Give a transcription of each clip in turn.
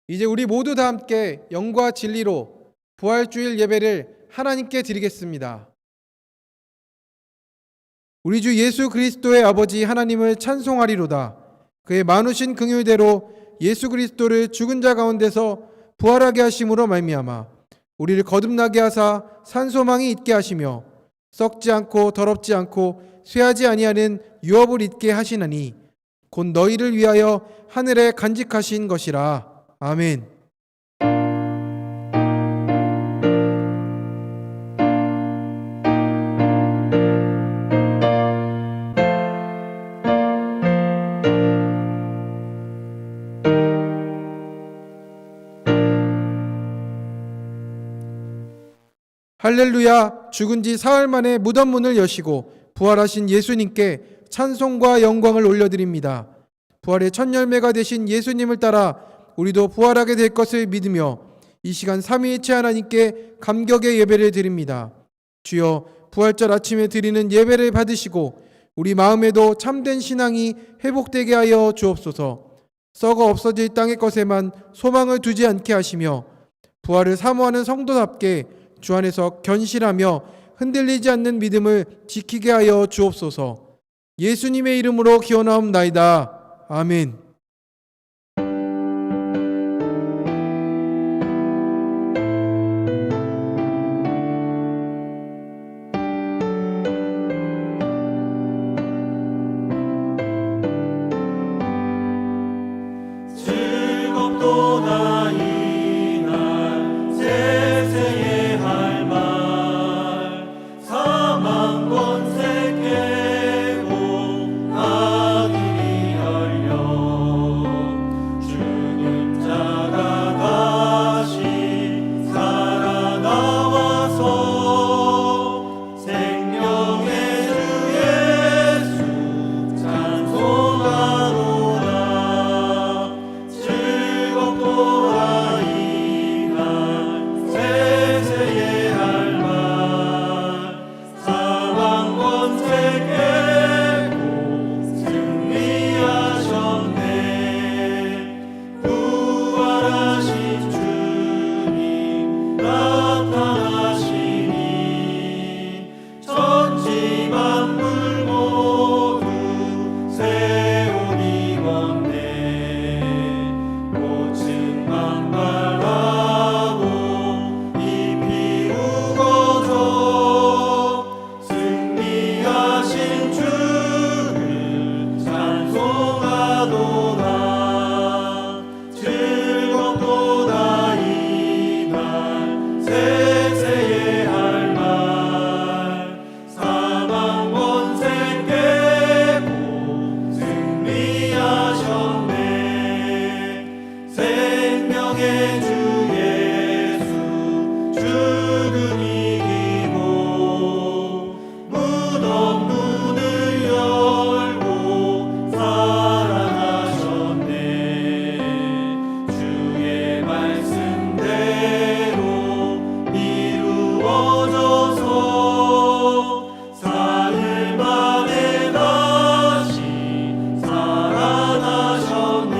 이제 우리 모두 다 함께 영과 진리로 부활주일 예배를 하나님께 드리겠습니다. 우리 주 예수 그리스도의 아버지 하나님을 찬송하리로다. 그의 많으신 긍휼대로 예수 그리스도를 죽은 자 가운데서 부활하게 하심으로 말미암아 우리를 거듭나게 하사 산 소망이 있게 하시며 썩지 않고 더럽지 않고 쇠하지 아니하는 유업을 있게 하시나니 곧 너희를 위하여 하늘에 간직하신 것이라. 아멘. 할렐루야. 죽은 지 사흘 만에 무덤 문을 여시고 부활하신 예수님께 찬송과 영광을 올려드립니다. 부활의 첫 열매가 되신 예수님을 따라 우리도 부활하게 될 것을 믿으며 이 시간 삼위일체 하나님께 감격의 예배를 드립니다. 주여, 부활절 아침에 드리는 예배를 받으시고 우리 마음에도 참된 신앙이 회복되게 하여 주옵소서. 썩어 없어질 땅의 것에만 소망을 두지 않게 하시며 부활을 사모하는 성도답게 주 안에서 견실하며 흔들리지 않는 믿음을 지키게 하여 주옵소서. 예수님의 이름으로 기원하옵나이다. 아멘. 즐겁도다 이날 세세에 할 말 사망 권세 깨고 하늘이 열려 죽은 자가 다시 살아나와서 생명의 주 예수 찬송하노라. 즐겁도다 이날 세세에 할 말 사망 권세 깨고 승리하셨네. 부활하신 주님 나타나시니 천지 만물 모두 새옷 입었네. 꽃은 만발하고 잎이 우거져 승리하신 주를 찬송하도다. 즐겁도다 이날 세세에 할 말 사망 권세 깨고 승리하셨네. 생명의 주 예수 죽음 이기고 무덤 문을 열고 살아나셨네. 주의 말씀대로 이루어져서 사흘 만에 다시 살아나셨네.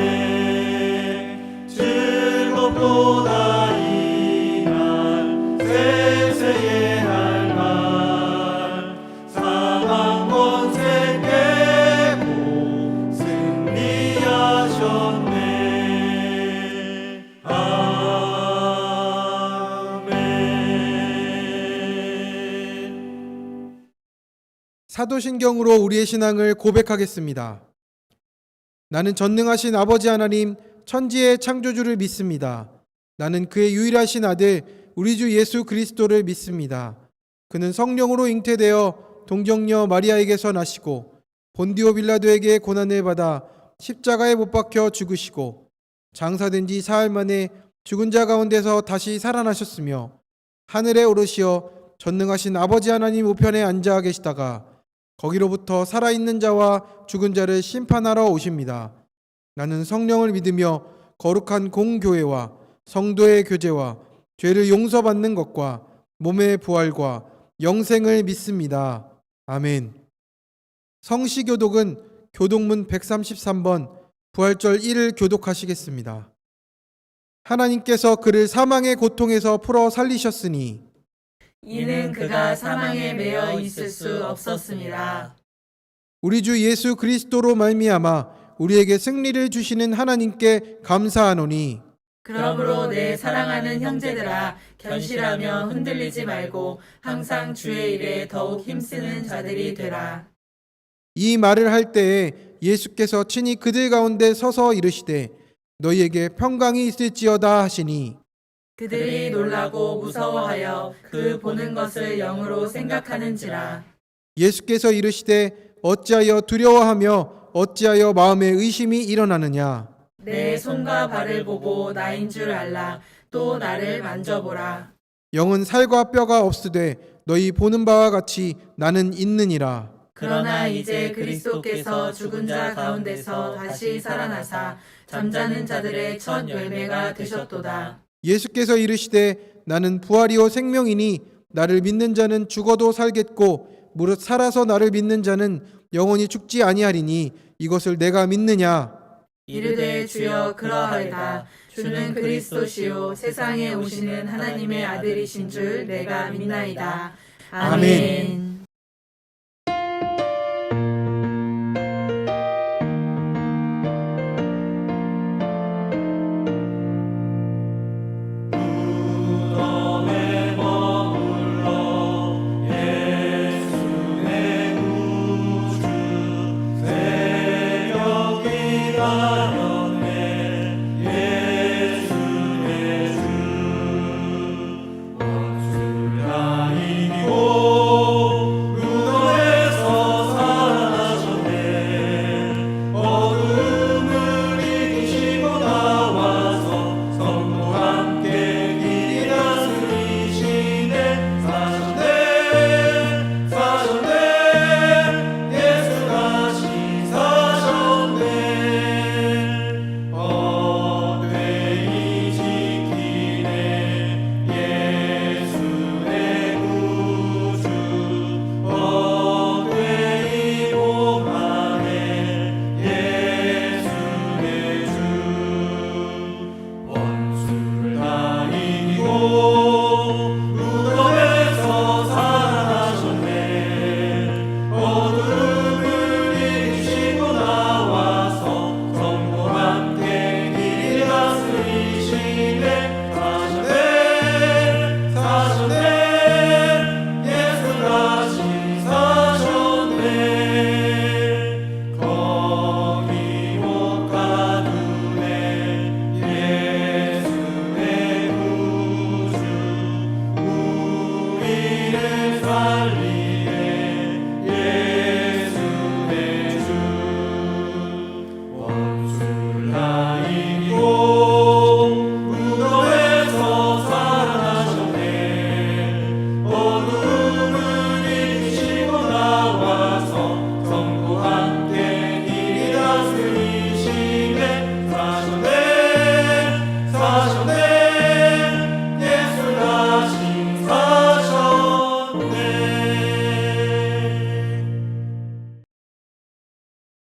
즐겁도다 이날 세세에 할 말 사망 권세 깨고 승리하셨네. 아멘. 사도신경으로 우리의 신앙을 고백하겠습니다. 나는 전능하신 아버지 하나님 천지의 창조주를 믿습니다. 나는 그의 유일하신 아들 우리 주 예수 그리스도를 믿습니다. 그는 성령으로 잉태되어 동정녀 마리아에게서 나시고 본디오 빌라도에게 고난을 받아 십자가에 못 박혀 죽으시고 장사된 지 사흘 만에 죽은 자 가운데서 다시 살아나셨으며 하늘에 오르시어 전능하신 아버지 하나님 우편에 앉아 계시다가 거기로부터 살아있는 자와 죽은 자를 심판하러 오십니다. 나는 성령을 믿으며 거룩한 공교회와 성도의 교제와 죄를 용서받는 것과 몸의 부활과 영생을 믿습니다. 아멘. 성시교독은 교독문 133번 부활절 1을 교독하시겠습니다. 하나님께서 그를 사망의 고통에서 풀어 살리셨으니 이는 그가 사망에 매여 있을 수 없었습니다. 우리 주 예수 그리스도로 말미암아 우리에게 승리를 주시는 하나님께 감사하노니 그러므로 내 사랑하는 형제들아, 견실하며 흔들리지 말고 항상 주의 일에 더욱 힘쓰는 자들이 되라. 이 말을 할 때에 예수께서 친히 그들 가운데 서서 이르시되 너희에게 평강이 있을지어다 하시니 그들이 놀라고 무서워하여 그 보는 것을 영으로 생각하는지라. 예수께서 이르시되 어찌하여 두려워하며 어찌하여 마음에 의심이 일어나느냐 내 손과 발을 보고 나인 줄 알라. 또 나를 만져보라. 영은 살과 뼈가 없으되 너희 보는 바와 같이 나는 있느니라. 그러나 이제 그리스도께서 죽은 자 가운데서 다시 살아나사 잠자는 자들의 첫 열매가 되셨도다. 예수께서 이르시되 나는 부활이요 생명이니 나를 믿는 자는 죽어도 살겠고 무릇 살아서 나를 믿는 자는 영원히 죽지 아니하리니 이것을 내가 믿느냐. 이르되 주여 그러하이다. 주는 그리스도시요 세상에 오시는 하나님의 아들이신 줄 내가 믿나이다. 아멘. 무덤에 머물러 예수 내 구주 새벽이 가렸네. 예수 내 주 원수를 다 이기고 무덤에서 살아나셨네. 어둠을 이기시고 나와서 성부 함께 길이 다스리시네. 사셨네 사셨네 예수 다시 사셨네. 어뢰이 지키네 예수 내 구주. 어뢰이 복하네 예수 내 주. 원수를 다 이기고 무덤에서 살아나셨네. 어둠을 이기시고 나와서 성부 함께 길이 다스리시네. 사셨네 사셨네 예수 다시 사셨네. 거기 못 가두네 예수 내 구주. 우리를 살리네 예수 내 주. 원수를 다 이기고 무덤에서 살아나셨네. 어둠을 이기시고 나와서 성부 함께 길이 다스리시네. 사셨네 사셨네 예수 다시 사셨네.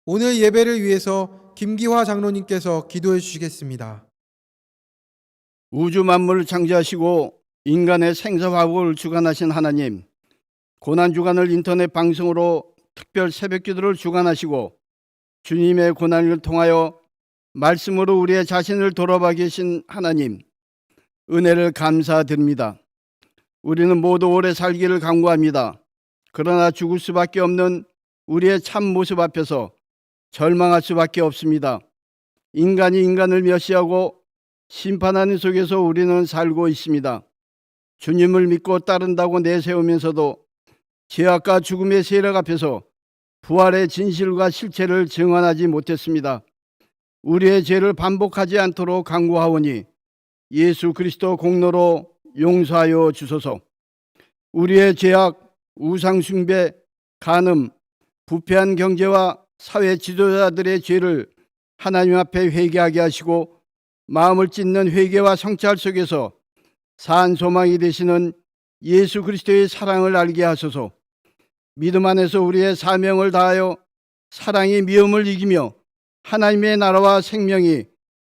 오늘 예배를 위해서 김기화 장로님께서 기도해 주시겠습니다. 우주 만물을 창조하시고 인간의 생사화복을 주관하신 하나님, 고난주간을 인터넷 방송으로 특별 새벽기도를 주관하시고 주님의 고난을 통하여 말씀으로 우리의 자신을 돌아봐 계신 하나님, 은혜를 감사드립니다. 우리는 모두 오래 살기를 간구합니다. 그러나 죽을 수밖에 없는 우리의 참 모습 앞에서 절망할 수밖에 없습니다. 인간이 인간을 멸시하고 심판하는 속에서 우리는 살고 있습니다. 주님을 믿고 따른다고 내세우면서도 죄악과 죽음의 세력 앞에서 부활의 진실과 실체를 증언하지 못했습니다. 우리의 죄를 반복하지 않도록 간구하오니 예수 그리스도 공로로 용서하여 주소서. 우리의 죄악, 우상숭배, 간음, 부패한 경제와 사회 지도자들의 죄를 하나님 앞에 회개하게 하시고 마음을 찢는 회개와 성찰 속에서 산 소망이 되시는 예수 그리스도의 사랑을 알게 하소서. 믿음 안에서 우리의 사명을 다하여 사랑이 미움을 이기며 하나님의 나라와 생명이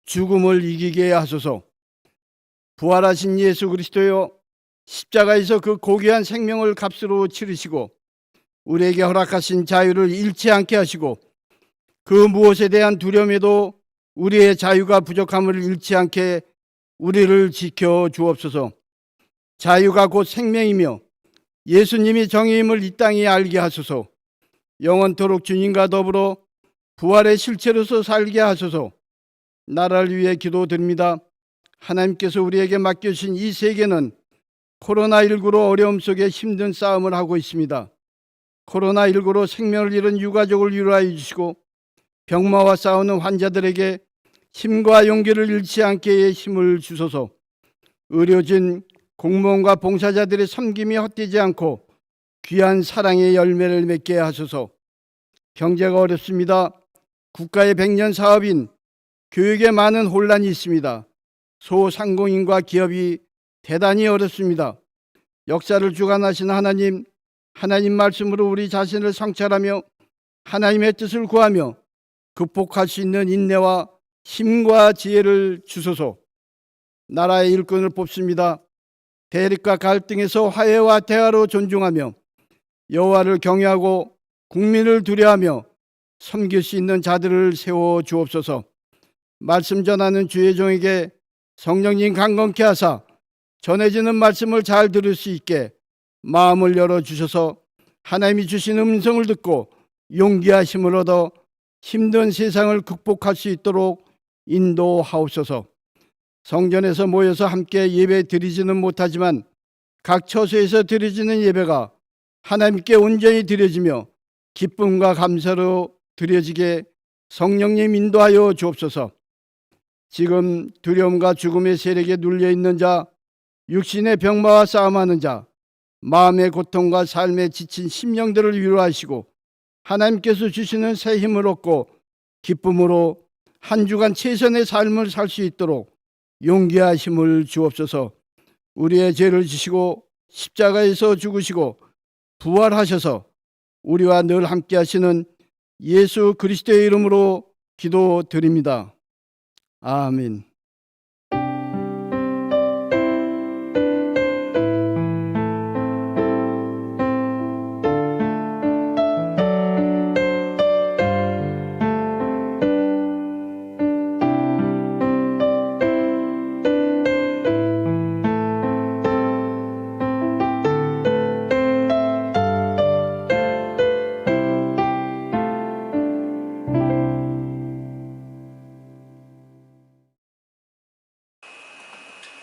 죽음을 이기게 하소서. 부활하신 예수 그리스도여, 십자가에서 그 고귀한 생명을 값으로 치르시고 우리에게 허락하신 자유를 잃지 않게 하시고 그 무엇에 대한 두려움에도 우리의 자유가 부족함을 잃지 않게 우리를 지켜 주옵소서. 자유가 곧 생명이며 예수님이 정의임을 이 땅에 알게 하소서. 영원토록 주님과 더불어 부활의 실체로서 살게 하소서. 나라를 위해 기도드립니다. 하나님께서 우리에게 맡겨주신 이 세계는 코로나19로 어려움 속에 힘든 싸움을 하고 있습니다. 코로나19로 생명을 잃은 유가족을 위로하여 주시고 병마와 싸우는 환자들에게 힘과 용기를 잃지 않게 힘을 주소서. 의료진, 공무원과 봉사자들의 섬김이 헛되지 않고 귀한 사랑의 열매를 맺게 하소서. 경제가 어렵습니다. 국가의 백년 사업인 교육에 많은 혼란이 있습니다. 소상공인과 기업이 대단히 어렵습니다. 역사를 주관하신 하나님, 하나님 말씀으로 우리 자신을 성찰하며 하나님의 뜻을 구하며 극복할 수 있는 인내와 힘과 지혜를 주소서. 나라의 일꾼을 뽑습니다. 대립과 갈등에서 화해와 대화로 존중하며 여호와를 경외하고 국민을 두려워하며 섬길 수 있는 자들을 세워 주옵소서. 말씀 전하는 주의 종에게 성령님 강건케 하사 전해지는 말씀을 잘 들을 수 있게 마음을 열어주셔서 하나님이 주신 음성을 듣고 용기와 힘을 얻어 힘든 세상을 극복할 수 있도록 인도하옵소서. 성전에서 모여서 함께 예배 드리지는 못하지만 각 처소에서 드려지는 예배가 하나님께 온전히 드려지며 기쁨과 감사로 드려지게 성령님 인도하여 주옵소서. 지금 두려움과 죽음의 세력에 눌려있는 자, 육신의 병마와 싸움하는 자, 마음의 고통과 삶에 지친 심령들을 위로하시고 하나님께서 주시는 새 힘을 얻고 기쁨으로 한 주간 최선의 삶을 살 수 있도록 용기와 힘을 주옵소서. 우리의 죄를 지시고 십자가에서 죽으시고 부활하셔서 우리와 늘 함께 하시는 예수 그리스도의 이름으로 기도드립니다. 아멘.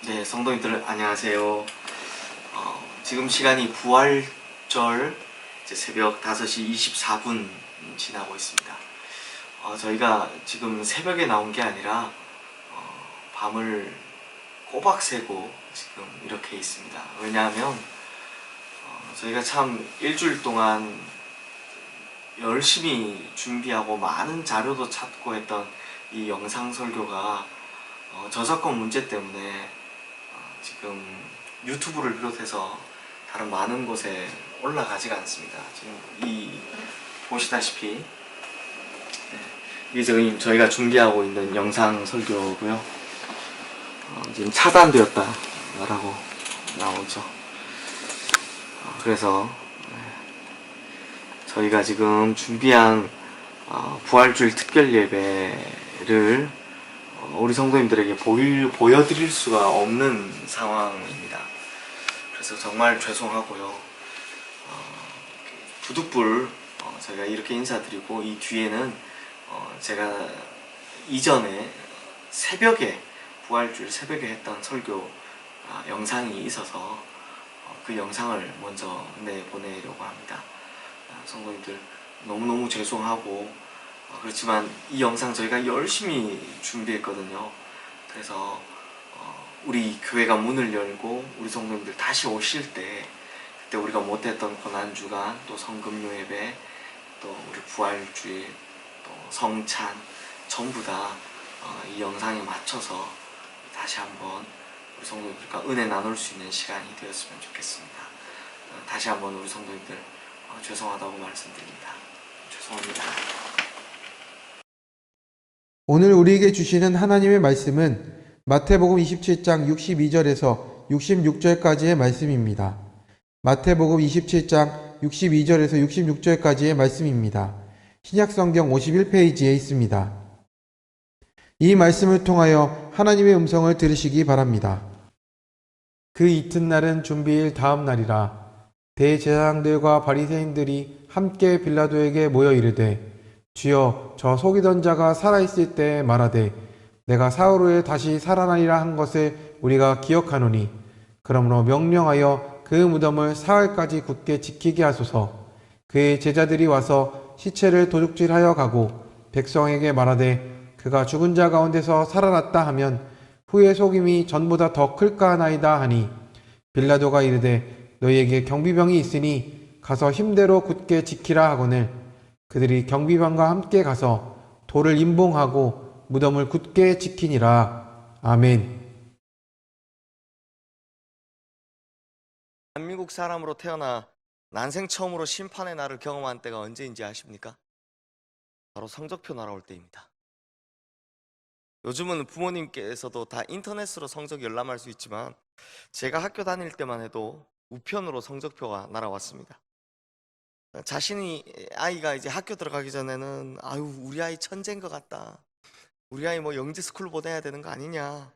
네, 성도님들 안녕하세요. 지금 시간이 부활절 이제 새벽 5시 24분 지나고 있습니다. 저희가 지금 새벽에 나온 게 아니라 밤을 꼬박 새고 지금 이렇게 있습니다. 왜냐하면 저희가 참 일주일 동안 열심히 준비하고 많은 자료도 찾고 했던 이 영상 설교가 저작권 문제 때문에 지금 유튜브를 비롯해서 다른 많은 곳에 올라가지가 않습니다. 지금 보시다시피 이게 지금 저희가 준비하고 있는 영상 설교고요. 지금 차단되었다라고 나오죠. 그래서 저희가 지금 준비한 부활주일 특별 예배를 우리 성도님들에게 보여드릴 수가 없는 상황입니다. 그래서 정말 죄송하고요. 부득불 제가 이렇게 인사드리고 이 뒤에는 제가 이전에 새벽에 부활주일 새벽에 했던 설교 영상이 있어서 그 영상을 먼저 내보내려고 합니다. 성도님들 너무너무 죄송하고 그렇지만 이 영상 저희가 열심히 준비했거든요. 그래서 우리 교회가 문을 열고 우리 성도님들 다시 오실 때 그때 우리가 못했던 고난주간 또 성금요 예배 또 우리 부활주일 또 성찬 전부 다 이 영상에 맞춰서 다시 한번 우리 성도님들과 은혜 나눌 수 있는 시간이 되었으면 좋겠습니다. 다시 한번 우리 성도님들 죄송하다고 말씀드립니다. 죄송합니다. 오늘 우리에게 주시는 하나님의 말씀은 마태복음 27장 62절에서 66절까지의 말씀입니다. 마태복음 27장 62절에서 66절까지의 말씀입니다. 신약성경 51페이지에 있습니다. 이 말씀을 통하여 하나님의 음성을 들으시기 바랍니다. 그 이튿날은 준비일 다음 날이라. 대제사장들과 바리새인들이 함께 빌라도에게 모여 이르되, 주여, 저 속이던 자가 살아있을 때에 말하되 내가 사흘 후에 다시 살아나리라 한 것을 우리가 기억하노니, 그러므로 명령하여 그 무덤을 사흘까지 굳게 지키게 하소서. 그의 제자들이 와서 시체를 도둑질하여 가고 백성에게 말하되 그가 죽은 자 가운데서 살아났다 하면 후의 속임이 전보다 더 클까 하나이다 하니, 빌라도가 이르되 너희에게 경비병이 있으니 가서 힘대로 굳게 지키라 하거늘 그들이 경비병과 함께 가서 돌을 임봉하고 무덤을 굳게 지키니라. 아멘. 한민국 사람으로 태어나 난생 처음으로 심판의 날을 경험한 때가 언제인지 아십니까? 바로 성적표 날아올 때입니다. 요즘은 부모님께서도 다 인터넷으로 성적 열람할 수 있지만 제가 학교 다닐 때만 해도 우편으로 성적표가 날아왔습니다. 자신이 아이가 이제 학교 들어가기 전에는 아유 우리 아이 천재인 것 같다, 우리 아이 뭐 영재스쿨 보내야 되는 거 아니냐,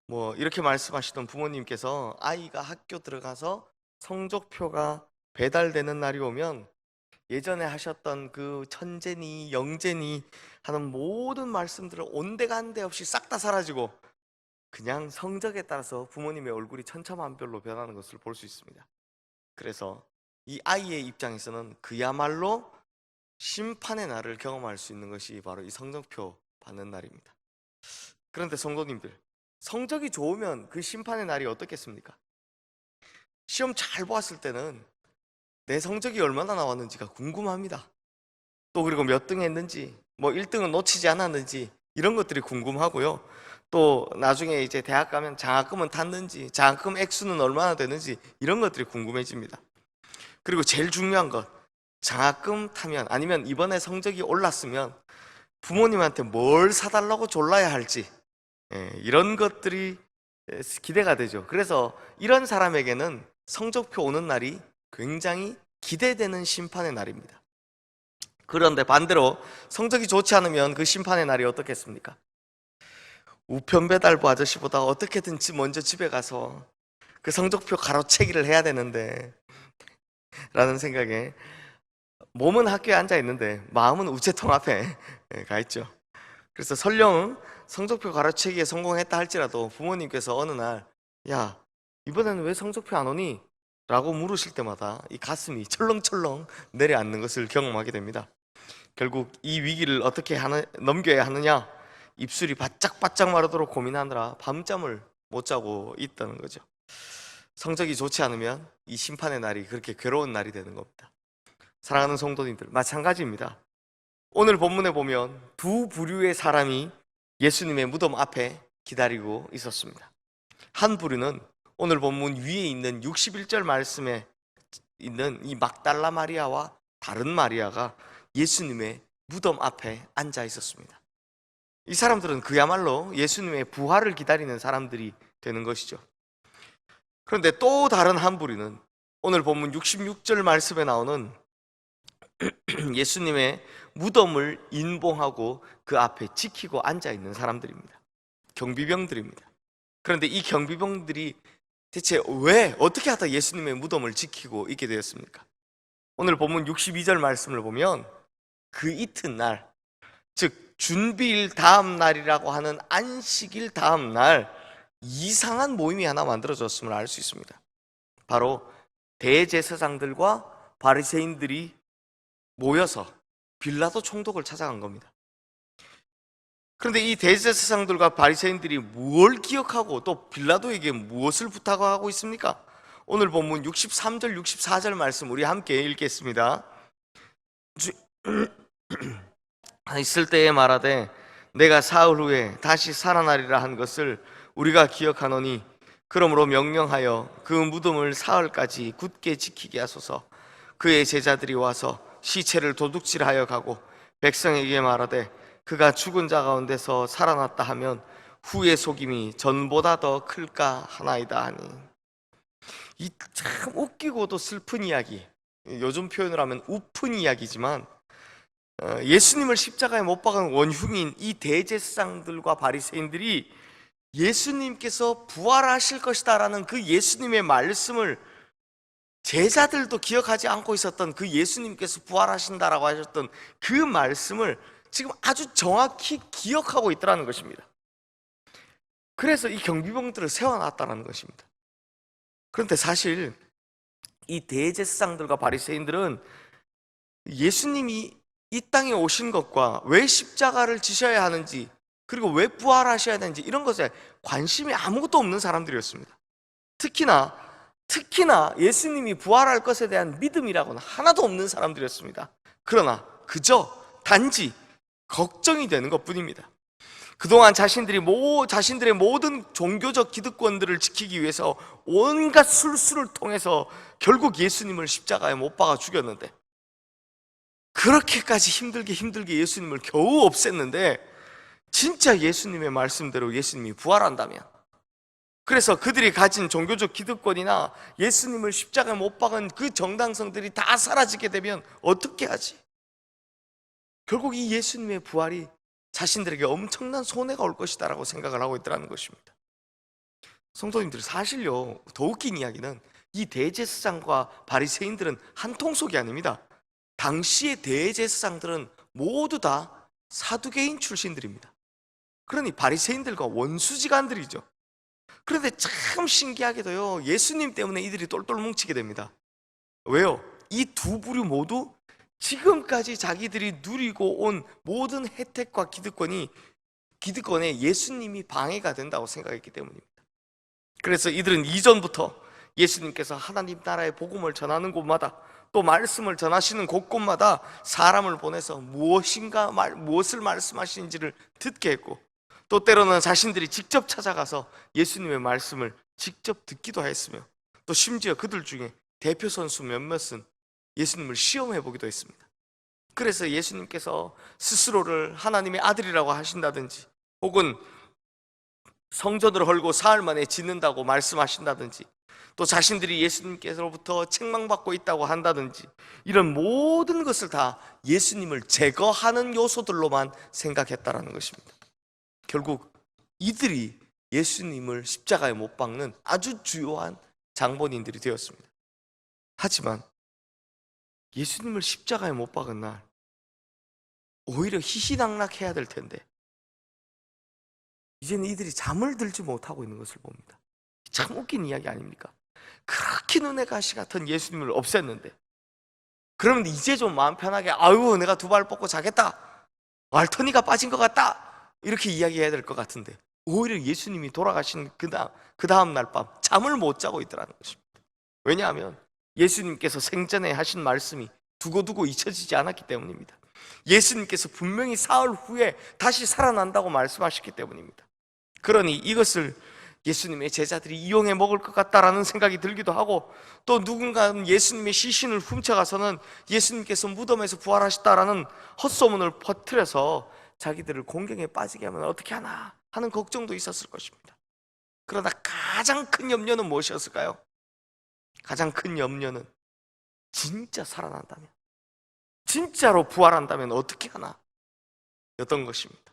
뭐 이렇게 말씀하시던 부모님께서 아이가 학교 들어가서 성적표가 배달되는 날이 오면 예전에 하셨던 그 천재니 영재니 하는 모든 말씀들을 온데간데 없이 싹 다 사라지고 그냥 성적에 따라서 부모님의 얼굴이 천차만별로 변하는 것을 볼 수 있습니다. 그래서 이 아이의 입장에서는 그야말로 심판의 날을 경험할 수 있는 것이 바로 이 성적표 받는 날입니다. 그런데 성도님들, 성적이 좋으면 그 심판의 날이 어떻겠습니까? 시험 잘 보았을 때는 내 성적이 얼마나 나왔는지가 궁금합니다. 또 그리고 몇 등 했는지, 뭐 1등은 놓치지 않았는지 이런 것들이 궁금하고요. 또 나중에 이제 대학 가면 장학금은 탔는지, 장학금 액수는 얼마나 되는지 이런 것들이 궁금해집니다. 그리고 제일 중요한 것, 장학금 타면 아니면 이번에 성적이 올랐으면 부모님한테 뭘 사달라고 졸라야 할지, 이런 것들이 기대가 되죠. 그래서 이런 사람에게는 성적표 오는 날이 굉장히 기대되는 심판의 날입니다. 그런데 반대로 성적이 좋지 않으면 그 심판의 날이 어떻겠습니까? 우편 배달부 아저씨보다 어떻게든 먼저 집에 가서 그 성적표 가로채기를 해야 되는데 라는 생각에 몸은 학교에 앉아 있는데 마음은 우체통 앞에 가 있죠. 그래서 설령 성적표 가로채기에 성공했다 할지라도 부모님께서 어느 날 야, 이번에는 왜 성적표 안 오니? 라고 물으실 때마다 이 가슴이 철렁철렁 내려앉는 것을 경험하게 됩니다. 결국 이 위기를 어떻게 넘겨야 하느냐, 입술이 바짝바짝 마르도록 고민하느라 밤잠을 못 자고 있다는 거죠. 성적이 좋지 않으면 이 심판의 날이 그렇게 괴로운 날이 되는 겁니다. 사랑하는 성도님들, 마찬가지입니다. 오늘 본문에 보면 두 부류의 사람이 예수님의 무덤 앞에 기다리고 있었습니다. 한 부류는 오늘 본문 위에 있는 61절 말씀에 있는 이 막달라 마리아와 다른 마리아가 예수님의 무덤 앞에 앉아 있었습니다. 이 사람들은 그야말로 예수님의 부활을 기다리는 사람들이 되는 것이죠. 그런데 또 다른 한 부류는 오늘 본문 66절 말씀에 나오는 예수님의 무덤을 인봉하고 그 앞에 지키고 앉아 있는 사람들입니다. 경비병들입니다. 그런데 이 경비병들이 대체 왜 어떻게 하다 예수님의 무덤을 지키고 있게 되었습니까? 오늘 본문 62절 말씀을 보면 그 이튿날, 즉 준비일 다음 날이라고 하는 안식일 다음 날 이상한 모임이 하나 만들어졌음을 알 수 있습니다. 바로 대제사장들과 바리새인들이 모여서 빌라도 총독을 찾아간 겁니다. 그런데 이 대제사장들과 바리새인들이 무엇을 기억하고 또 빌라도에게 무엇을 부탁하고 있습니까? 오늘 본문 63절 64절 말씀 우리 함께 읽겠습니다. 있을 때에 말하되 내가 사흘 후에 다시 살아나리라 한 것을 우리가 기억하노니 그러므로 명령하여 그 무덤을 사흘까지 굳게 지키게 하소서. 그의 제자들이 와서 시체를 도둑질하여 가고 백성에게 말하되 그가 죽은 자 가운데서 살아났다 하면 후의 속임이 전보다 더 클까 하나이다 하니. 이 참 웃기고도 슬픈 이야기, 요즘 표현을 하면 우픈 이야기지만, 예수님을 십자가에 못 박은 원흉인 이 대제사장들과 바리새인들이 예수님께서 부활하실 것이다 라는 그 예수님의 말씀을, 제자들도 기억하지 않고 있었던 그 예수님께서 부활하신다라고 하셨던 그 말씀을 지금 아주 정확히 기억하고 있더라는 것입니다. 그래서 이 경비병들을 세워놨다는 것입니다. 그런데 사실 이 대제사장들과 바리새인들은 예수님이 이 땅에 오신 것과 왜 십자가를 지셔야 하는지, 그리고 왜 부활하셔야 되는지 이런 것에 관심이 아무것도 없는 사람들이었습니다. 특히나 예수님이 부활할 것에 대한 믿음이라고는 하나도 없는 사람들이었습니다. 그러나 그저 단지 걱정이 되는 것뿐입니다. 그동안 자신들의 모든 종교적 기득권들을 지키기 위해서 온갖 술수를 통해서 결국 예수님을 십자가에 못 박아 죽였는데, 그렇게까지 힘들게 예수님을 겨우 없앴는데, 진짜 예수님의 말씀대로 예수님이 부활한다면, 그래서 그들이 가진 종교적 기득권이나 예수님을 십자가에 못 박은 그 정당성들이 다 사라지게 되면 어떻게 하지? 결국 이 예수님의 부활이 자신들에게 엄청난 손해가 올 것이다 라고 생각을 하고 있더라는 것입니다. 성도님들, 사실요, 더 웃긴 이야기는 이 대제사장과 바리새인들은 한 통속이 아닙니다. 당시의 대제사장들은 모두 다 사두개인 출신들입니다. 그러니 바리새인들과 원수지간들이죠. 그런데 참 신기하게도요, 예수님 때문에 이들이 똘똘 뭉치게 됩니다. 왜요? 이 두 부류 모두 지금까지 자기들이 누리고 온 모든 혜택과 기득권에 예수님이 방해가 된다고 생각했기 때문입니다. 그래서 이들은 이전부터 예수님께서 하나님 나라의 복음을 전하는 곳마다, 또 말씀을 전하시는 곳곳마다 사람을 보내서 무엇을 말씀하시는지를 듣게 했고, 또 때로는 자신들이 직접 찾아가서 예수님의 말씀을 직접 듣기도 했으며, 또 심지어 그들 중에 대표 선수 몇몇은 예수님을 시험해 보기도 했습니다. 그래서 예수님께서 스스로를 하나님의 아들이라고 하신다든지, 혹은 성전을 헐고 사흘 만에 짓는다고 말씀하신다든지, 또 자신들이 예수님께서로부터 책망받고 있다고 한다든지, 이런 모든 것을 다 예수님을 제거하는 요소들로만 생각했다라는 것입니다. 결국 이들이 예수님을 십자가에 못 박는 아주 주요한 장본인들이 되었습니다. 하지만 예수님을 십자가에 못 박은 날 오히려 희희낙락해야 될 텐데, 이제는 이들이 잠을 들지 못하고 있는 것을 봅니다. 참 웃긴 이야기 아닙니까? 그렇게 눈에 가시 같은 예수님을 없앴는데, 그러면 이제 좀 마음 편하게, 아유 내가 두 발 뻗고 자겠다, 알터니가 빠진 것 같다, 이렇게 이야기해야 될 것 같은데, 오히려 예수님이 돌아가신 그 다음 날 밤 잠을 못 자고 있더라는 것입니다. 왜냐하면 예수님께서 생전에 하신 말씀이 두고두고 잊혀지지 않았기 때문입니다. 예수님께서 분명히 사흘 후에 다시 살아난다고 말씀하셨기 때문입니다. 그러니 이것을 예수님의 제자들이 이용해 먹을 것 같다라는 생각이 들기도 하고, 또 누군가는 예수님의 시신을 훔쳐가서는 예수님께서 무덤에서 부활하셨다라는 헛소문을 퍼뜨려서 자기들을 공경에 빠지게 하면 어떻게 하나 하는 걱정도 있었을 것입니다. 그러나 가장 큰 염려는 무엇이었을까요? 가장 큰 염려는 진짜 살아난다면, 진짜로 부활한다면 어떻게 하나 였던 것입니다.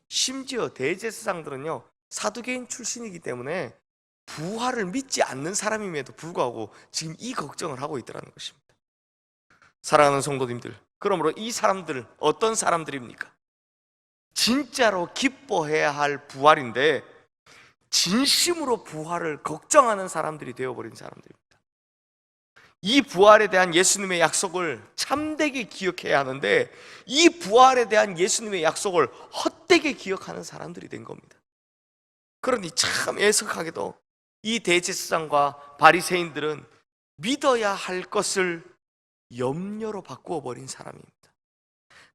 심지어 대제사장들은요, 사두개인 출신이기 때문에 부활을 믿지 않는 사람임에도 불구하고 지금 이 걱정을 하고 있더라는 것입니다. 사랑하는 성도님들, 그러므로 이 사람들 어떤 사람들입니까? 진짜로 기뻐해야 할 부활인데 진심으로 부활을 걱정하는 사람들이 되어버린 사람들입니다. 이 부활에 대한 예수님의 약속을 참되게 기억해야 하는데, 이 부활에 대한 예수님의 약속을 헛되게 기억하는 사람들이 된 겁니다. 그러니 참 애석하게도 이 대제사장과 바리새인들은 믿어야 할 것을 염려로 바꾸어 버린 사람입니다.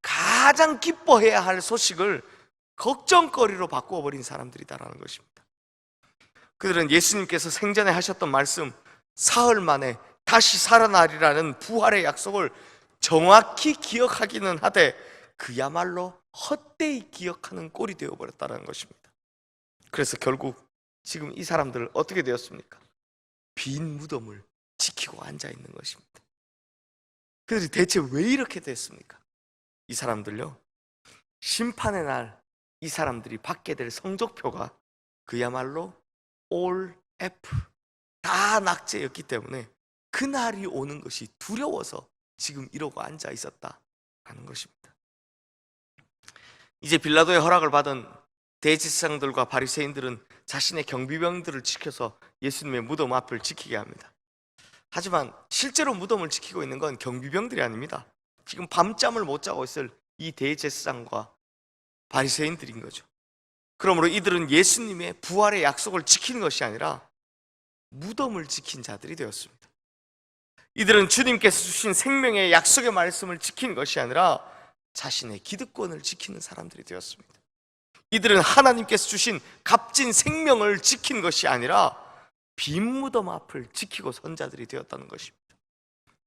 가장 기뻐해야 할 소식을 걱정거리로 바꾸어 버린 사람들이다라는 것입니다. 그들은 예수님께서 생전에 하셨던 말씀, 사흘 만에 다시 살아나리라는 부활의 약속을 정확히 기억하기는 하되 그야말로 헛되이 기억하는 꼴이 되어버렸다는 것입니다. 그래서 결국 지금 이 사람들은 어떻게 되었습니까? 빈 무덤을 지키고 앉아 있는 것입니다. 그들이 대체 왜 이렇게 됐습니까? 이 사람들요, 심판의 날 이 사람들이 받게 될 성적표가 그야말로 all F, 다 낙제였기 때문에 그날이 오는 것이 두려워서 지금 이러고 앉아 있었다라는 것입니다. 이제 빌라도의 허락을 받은 대제사장들과 바리새인들은 자신의 경비병들을 지켜서 예수님의 무덤 앞을 지키게 합니다. 하지만 실제로 무덤을 지키고 있는 건 경비병들이 아닙니다. 지금 밤잠을 못 자고 있을 이 대제사장과 바리새인들인 거죠. 그러므로 이들은 예수님의 부활의 약속을 지키는 것이 아니라 무덤을 지킨 자들이 되었습니다. 이들은 주님께서 주신 생명의 약속의 말씀을 지키는 것이 아니라 자신의 기득권을 지키는 사람들이 되었습니다. 이들은 하나님께서 주신 값진 생명을 지킨 것이 아니라 빈 무덤 앞을 지키고 선 자들이 되었다는 것입니다.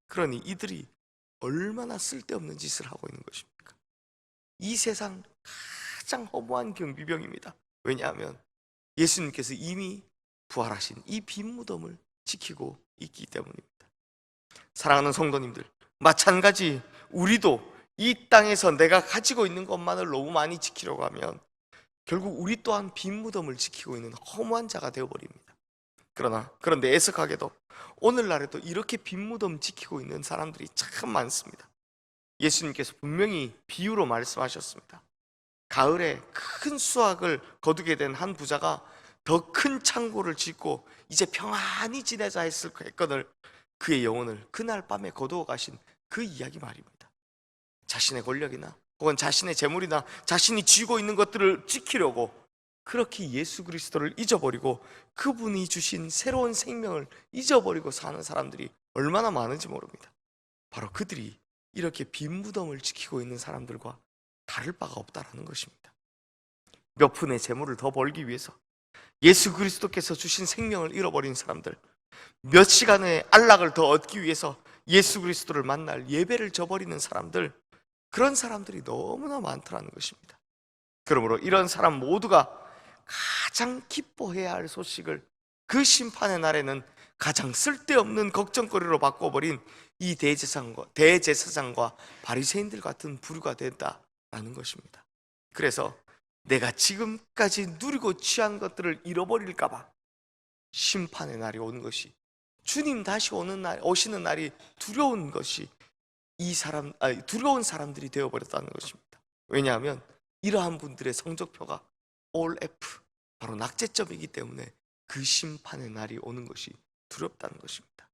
그러니 이들이 얼마나 쓸데없는 짓을 하고 있는 것입니까? 이 세상 가장 허무한 경비병입니다. 왜냐하면 예수님께서 이미 부활하신 이 빈 무덤을 지키고 있기 때문입니다. 사랑하는 성도님들, 마찬가지 우리도 이 땅에서 내가 가지고 있는 것만을 너무 많이 지키려고 하면 결국 우리 또한 빈 무덤을 지키고 있는 허무한 자가 되어버립니다. 그런데 애석하게도 오늘날에도 이렇게 빈 무덤 지키고 있는 사람들이 참 많습니다. 예수님께서 분명히 비유로 말씀하셨습니다. 가을에 큰 수확을 거두게 된 한 부자가 더 큰 창고를 짓고 이제 평안히 지내자 했거늘 그의 영혼을 그날 밤에 거두어 가신 그 이야기 말입니다. 자신의 권력이나 혹은 자신의 재물이나 자신이 쥐고 있는 것들을 지키려고 그렇게 예수 그리스도를 잊어버리고 그분이 주신 새로운 생명을 잊어버리고 사는 사람들이 얼마나 많은지 모릅니다. 바로 그들이 이렇게 빈 무덤을 지키고 있는 사람들과 다를 바가 없다라는 것입니다. 몇 푼의 재물을 더 벌기 위해서 예수 그리스도께서 주신 생명을 잃어버린 사람들, 몇 시간의 안락을 더 얻기 위해서 예수 그리스도를 만날 예배를 저버리는 사람들, 그런 사람들이 너무나 많더라는 것입니다. 그러므로 이런 사람 모두가 가장 기뻐해야 할 소식을 그 심판의 날에는 가장 쓸데없는 걱정거리로 바꿔버린 이 대제사장과 바리새인들 같은 부류가 된다라는 것입니다. 그래서 내가 지금까지 누리고 취한 것들을 잃어버릴까 봐 심판의 날이 오는 것이, 주님 다시 오시는 날이 두려운 것이 두려운 사람들이 되어버렸다는 것입니다. 왜냐하면 이러한 분들의 성적표가 all F, 바로 낙제점이기 때문에 그 심판의 날이 오는 것이 두렵다는 것입니다.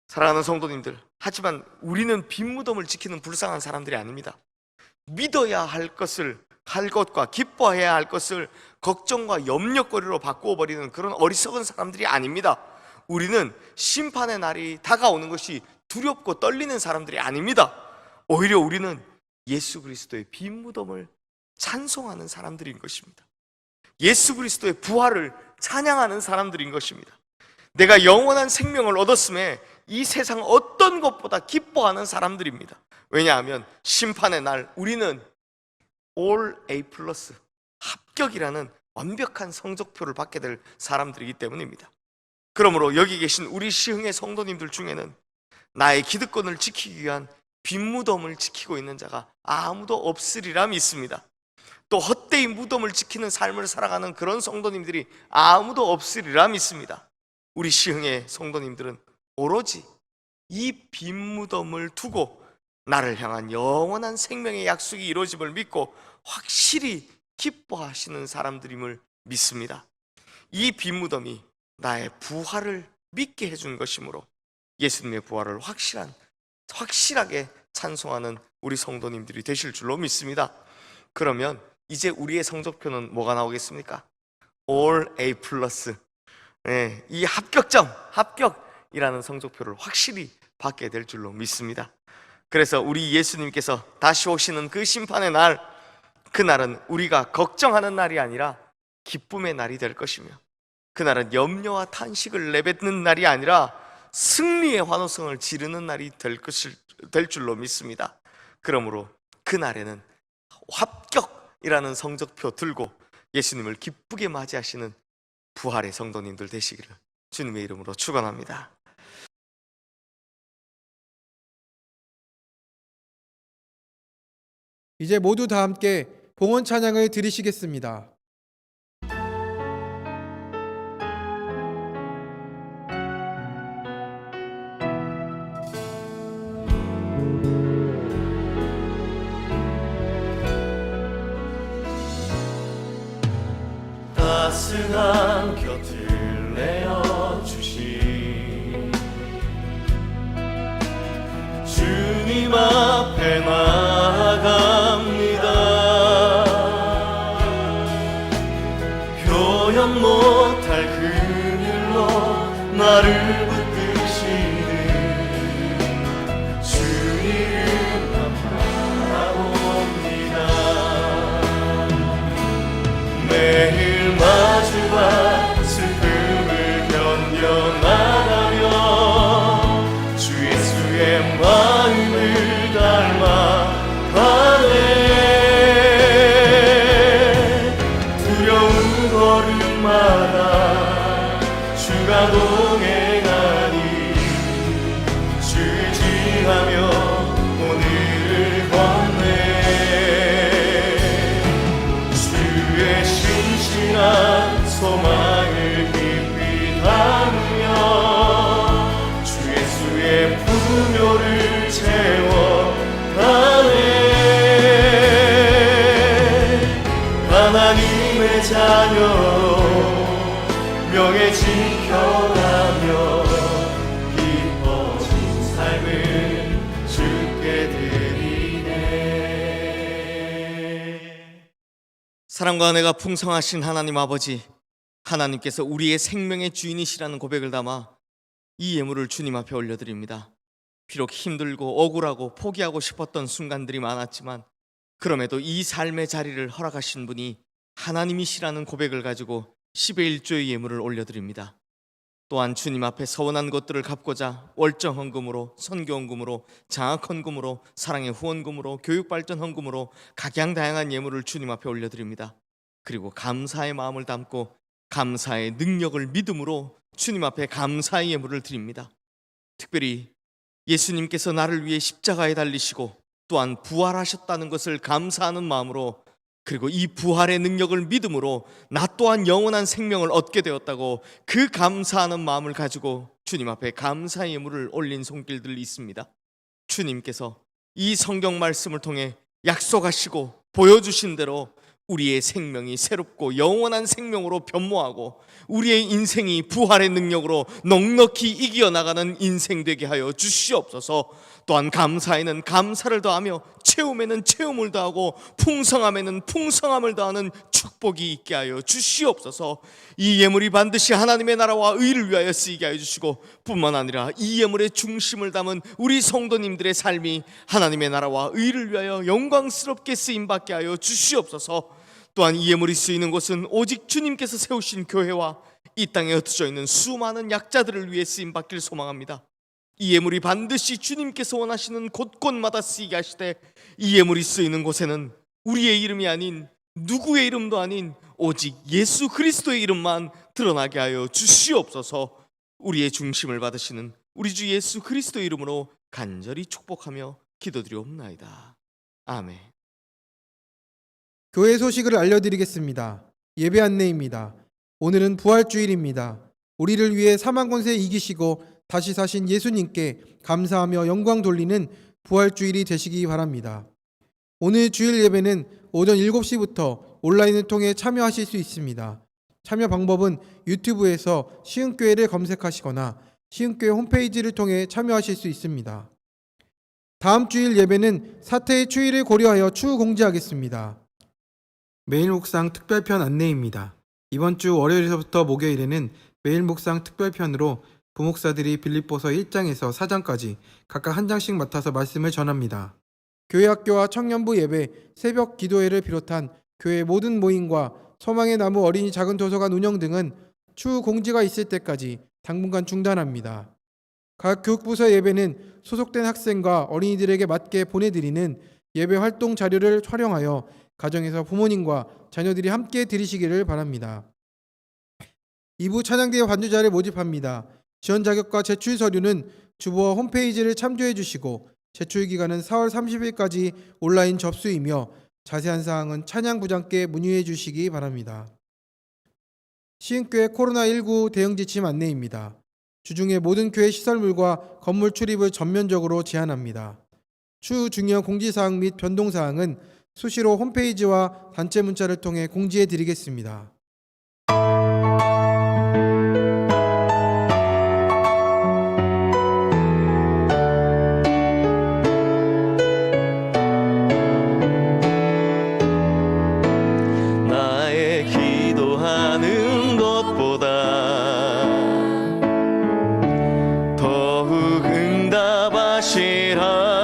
사랑하는 성도님들, 하지만 우리는 빈 무덤을 지키는 불쌍한 사람들이 아닙니다. 믿어야 할 것과 기뻐해야 할 것을 걱정과 염려거리로 바꾸어 버리는 그런 어리석은 사람들이 아닙니다. 우리는 심판의 날이 다가오는 것이 두렵고 떨리는 사람들이 아닙니다. 오히려 우리는 예수 그리스도의 빈 무덤을 찬송하는 사람들인 것입니다. 예수 그리스도의 부활을 찬양하는 사람들인 것입니다. 내가 영원한 생명을 얻었음에 이 세상 어떤 것보다 기뻐하는 사람들입니다. 왜냐하면 심판의 날 우리는 all A+, 합격이라는 완벽한 성적표를 받게 될 사람들이기 때문입니다. 그러므로 여기 계신 우리 시흥의 성도님들 중에는 나의 기득권을 지키기 위한 빈 무덤을 지키고 있는 자가 아무도 없으리라 믿습니다. 또 헛되이 무덤을 지키는 삶을 살아가는 그런 성도님들이 아무도 없으리라 믿습니다. 우리 시흥의 성도님들은 오로지 이 빈 무덤을 두고 나를 향한 영원한 생명의 약속이 이루어짐을 믿고 확실히 기뻐하시는 사람들임을 믿습니다. 이 빈 무덤이 나의 부활을 믿게 해준 것이므로 예수님의 부활을 확실하게 찬송하는 우리 성도님들이 되실 줄로 믿습니다. 그러면 이제 우리의 성적표는 뭐가 나오겠습니까? all A+, 이 합격이라는 성적표를 확실히 받게 될 줄로 믿습니다. 그래서 우리 예수님께서 다시 오시는 그 심판의 날, 그날은 우리가 걱정하는 날이 아니라 기쁨의 날이 될 것이며, 그날은 염려와 탄식을 내뱉는 날이 아니라 승리의 환호성을 지르는 날이 될 줄로 믿습니다. 그러므로 그날에는 합격이라는 성적표 들고 예수님을 기쁘게 맞이하시는 부활의 성도님들 되시기를 주님의 이름으로 축원합니다. 이제 모두 다 함께 봉헌 찬양을 드리시겠습니다. 따스한 곁을 내어주신 주님 앞에 나아갑니다. 표현 못할 그늘로 나를 붙드시는 주 이름만 바라봅니다. 매일 마주와 슬픔을 견뎌나가며 주 예수의 마음을 닮아가네. 두려운 걸음마다 주가 동행하니 주를 지하며 오늘을 건네. 주의 신실한 소망을 깊이 담으며 주 예수의 풍요를 채워가네. 하나님의 자녀로 명예 지켜가며 기뻐진 삶을 주께 드리네. 사랑과 은혜가 풍성하신 하나님 아버지, 하나님께서 우리의 생명의 주인이시라는 고백을 담아 이 예물을 주님 앞에 올려드립니다. 비록 힘들고 억울하고 포기하고 싶었던 순간들이 많았지만 그럼에도 이 삶의 자리를 허락하신 분이 하나님이시라는 고백을 가지고 10의 1조의 예물을 올려드립니다. 또한 주님 앞에 서원한 것들을 갚고자 월정 헌금으로, 선교 헌금으로, 장학 헌금으로, 사랑의 후원금으로, 교육 발전 헌금으로 각양다양한 예물을 주님 앞에 올려드립니다. 그리고 감사의 마음을 담고 감사의 능력을 믿음으로 주님 앞에 감사의 예물을 드립니다. 특별히 예수님께서 나를 위해 십자가에 달리시고 또한 부활하셨다는 것을 감사하는 마음으로, 그리고 이 부활의 능력을 믿음으로 나 또한 영원한 생명을 얻게 되었다고 그 감사하는 마음을 가지고 주님 앞에 감사의 예물을 올린 손길들이 있습니다. 주님께서 이 성경 말씀을 통해 약속하시고 보여주신 대로 우리의 생명이 새롭고 영원한 생명으로 변모하고 우리의 인생이 부활의 능력으로 넉넉히 이겨나가는 인생 되게 하여 주시옵소서. 또한 감사에는 감사를 더하며 채움에는 채움을 더하고 풍성함에는 풍성함을 더하는 축복이 있게 하여 주시옵소서. 이 예물이 반드시 하나님의 나라와 의를 위하여 쓰이게 하여 주시고, 뿐만 아니라 이 예물의 중심을 담은 우리 성도님들의 삶이 하나님의 나라와 의를 위하여 영광스럽게 쓰임받게 하여 주시옵소서. 또한 이 예물이 쓰이는 곳은 오직 주님께서 세우신 교회와 이 땅에 흩어져 있는 수많은 약자들을 위해 쓰임받기를 소망합니다. 이 예물이 반드시 주님께서 원하시는 곳곳마다 쓰이게 하시되, 이 예물이 쓰이는 곳에는 우리의 이름이 아닌, 누구의 이름도 아닌 오직 예수 그리스도의 이름만 드러나게 하여 주시옵소서. 우리의 중심을 받으시는 우리 주 예수 그리스도의 이름으로 간절히 축복하며 기도드리옵나이다. 아멘. 교회 소식을 알려드리겠습니다. 예배 안내입니다. 오늘은 부활주일입니다. 우리를 위해 사망 권세 이기시고 다시 사신 예수님께 감사하며 영광 돌리는 부활주일이 되시기 바랍니다. 오늘 주일 예배는 오전 7시부터 온라인을 통해 참여하실 수 있습니다. 참여 방법은 유튜브에서 시흥교회를 검색하시거나 시흥교회 홈페이지를 통해 참여하실 수 있습니다. 다음 주일 예배는 사태의 추이를 고려하여 추후 공지하겠습니다. 매일 묵상 특별편 안내입니다. 이번 주 월요일에서부터 목요일에는 매일 묵상 특별편으로 부목사들이 빌립보서 1장에서 4장까지 각각 한 장씩 맡아서 말씀을 전합니다. 교회 학교와 청년부 예배, 새벽 기도회를 비롯한 교회 모든 모임과 소망의 나무 어린이 작은 도서관 운영 등은 추후 공지가 있을 때까지 당분간 중단합니다. 각 교육부서 예배는 소속된 학생과 어린이들에게 맞게 보내드리는 예배 활동 자료를 촬영하여 가정에서 부모님과 자녀들이 함께 드리시기를 바랍니다. 2부 찬양대회 반주자를 모집합니다. 지원 자격과 제출 서류는 주보와 홈페이지를 참조해 주시고 제출 기간은 4월 30일까지 온라인 접수이며 자세한 사항은 찬양부장께 문의해 주시기 바랍니다. 시흥교회 코로나19 대응 지침 안내입니다. 주중에 모든 교회 시설물과 건물 출입을 전면적으로 제한합니다. 추후 중요한 공지사항 및 변동사항은 수시로 홈페이지와 단체 문자를 통해 공지해 드리겠습니다. 나의 기도하는 것보다 더욱 응답하실 하나님,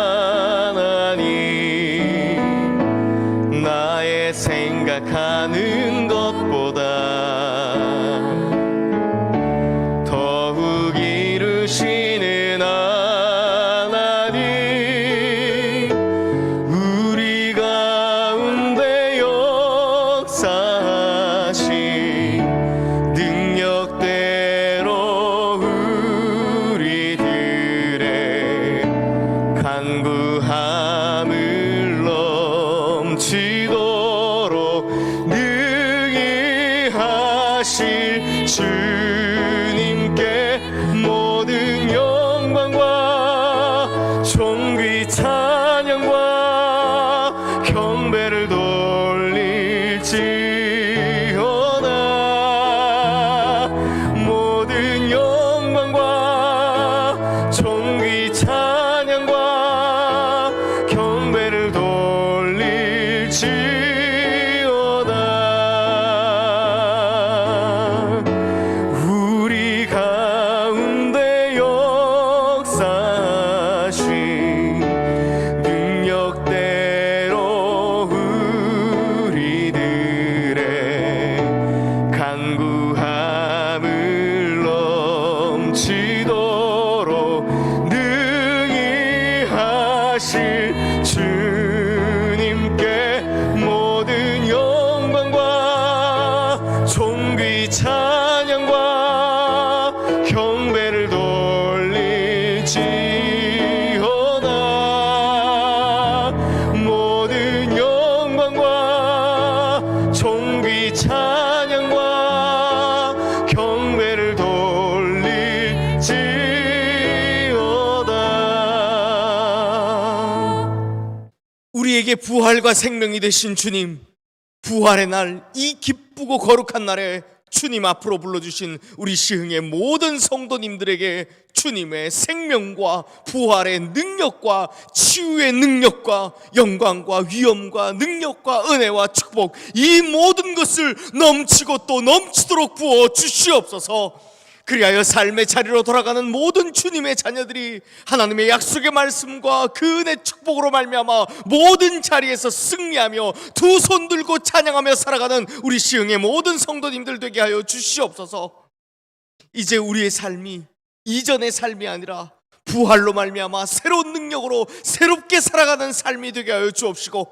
나의 생각하는 것보다 더욱 이루시는 하나님, 우리 가운데 역사하신 능력대로 우리들의 간구함을 넘치도록 능히 하실 주님께 모든 영광과 존귀 찬양과 경배를 돌릴지어다. 모든 영광과 존귀 찬양과 경배를 돌릴지어다. 우리 가운데 역사하신 능력대로 우리들의 간구함을 넘치도록 능히 하실 주님께 모든 영광과 존귀 찬양과 경배를 돌릴지어다. 모든 영광과 존귀 찬양과 경배를 돌릴지어다. 우리에게 부활과 생명이 되신 주님, 부활의 날, 이 기쁘고 거룩한 날에 주님 앞으로 불러주신 우리 시흥의 모든 성도님들에게 주님의 생명과 부활의 능력과 치유의 능력과 영광과 위엄과 능력과 은혜와 축복, 이 모든 것을 넘치고 또 넘치도록 부어 주시옵소서. 그리하여 삶의 자리로 돌아가는 모든 주님의 자녀들이 하나님의 약속의 말씀과 그 은혜 축복으로 말미암아 모든 자리에서 승리하며 두 손 들고 찬양하며 살아가는 우리 시흥의 모든 성도님들 되게 하여 주시옵소서. 이제 우리의 삶이 이전의 삶이 아니라 부활로 말미암아 새로운 능력으로 새롭게 살아가는 삶이 되게 하여 주옵시고,